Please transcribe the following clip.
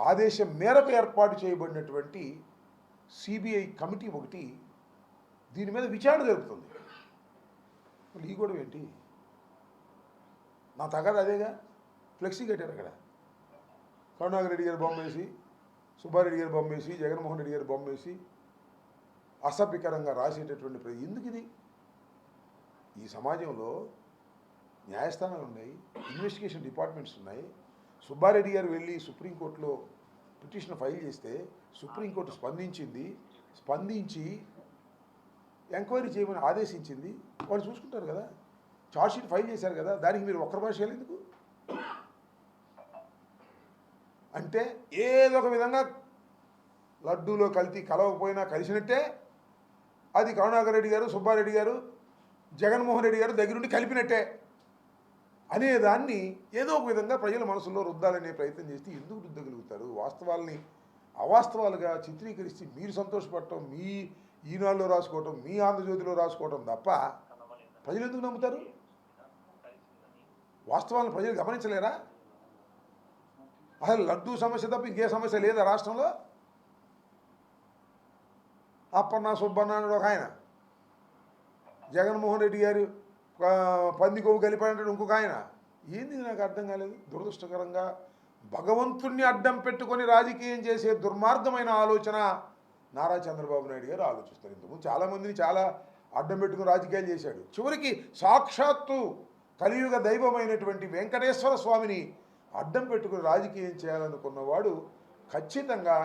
ఆదేశం మేరకు ఏర్పాటు చేయబడినటువంటి సిబిఐ కమిటీ ఒకటి దీని మీద విచారణ జరుపుతుంది. మళ్ళీ ఈ గొడవ ఏంటి? నా తగదు అదేగా. ఫ్లెక్సీ కట్టారు అక్కడ, కరుణాకర్ రెడ్డి గారి బొమ్మ వేసి, సుబ్బారెడ్డి గారి బొమ్మ వేసి, జగన్మోహన్ రెడ్డి గారి బొమ్మ వేసి అసభ్యకరంగా రాసేటటువంటి ఎందుకు ఇది? ఈ సమాజంలో న్యాయస్థానాలు ఉన్నాయి, ఇన్వెస్టిగేషన్ డిపార్ట్మెంట్స్ ఉన్నాయి. సుబ్బారెడ్డి గారు వెళ్ళి సుప్రీంకోర్టులో పిటిషన్ ఫైల్ చేస్తే సుప్రీంకోర్టు స్పందించి ఎంక్వైరీ చేయమని ఆదేశించింది. వాళ్ళు చూసుకుంటారు కదా, ఛార్జ్షీట్ ఫైల్ చేశారు కదా, దానికి మీరు ఒక్కరి భాష ఎందుకు? అంటే ఏదో ఒక విధంగా లడ్డూలో కల్తీ కలవకపోయినా కలిసినట్టే అది కరుణాకర్ రెడ్డి గారు, సుబ్బారెడ్డి గారు, జగన్మోహన్ రెడ్డి గారు దగ్గరుండి కలిపినట్టే అనేదాన్ని ఏదో ఒక విధంగా ప్రజల మనసులో రుద్దాలనే ప్రయత్నం చేస్తే ఎందుకు రుద్దగలుగుతారు? వాస్తవాల్ని అవాస్తవాలుగా చిత్రీకరిస్తే మీరు సంతోషపడటం, మీ ఈనాడులో రాసుకోవటం, మీ ఆంధ్రజ్యోతిలో రాసుకోవటం తప్ప ప్రజలు ఎందుకు నమ్ముతారు? వాస్తవాలను ప్రజలు గమనించలేరా? అసలు లడ్డూ సమస్య తప్ప ఇంకే సమస్య లేదా రాష్ట్రంలో? అప్పన్న సుబ్బన్న అని ఒక ఆయన, జగన్మోహన్ రెడ్డి గారు పంది కొవ్వు కలిపాడంటే ఇంకొక ఆయన. ఏంది నాకు అర్థం కాలేదు. దురదృష్టకరంగా భగవంతుణ్ణి అడ్డం పెట్టుకొని రాజకీయం చేసే దుర్మార్గమైన ఆలోచన నారా చంద్రబాబు నాయుడు గారు ఆలోచిస్తారు. ఇంతకుముందు చాలామందిని చాలా అడ్డం పెట్టుకుని రాజకీయాలు చేశాడు. చివరికి సాక్షాత్తు కలియుగ దైవమైనటువంటి వెంకటేశ్వర స్వామిని అడ్డం పెట్టుకుని రాజకీయం చేయాలనుకున్నవాడు ఖచ్చితంగా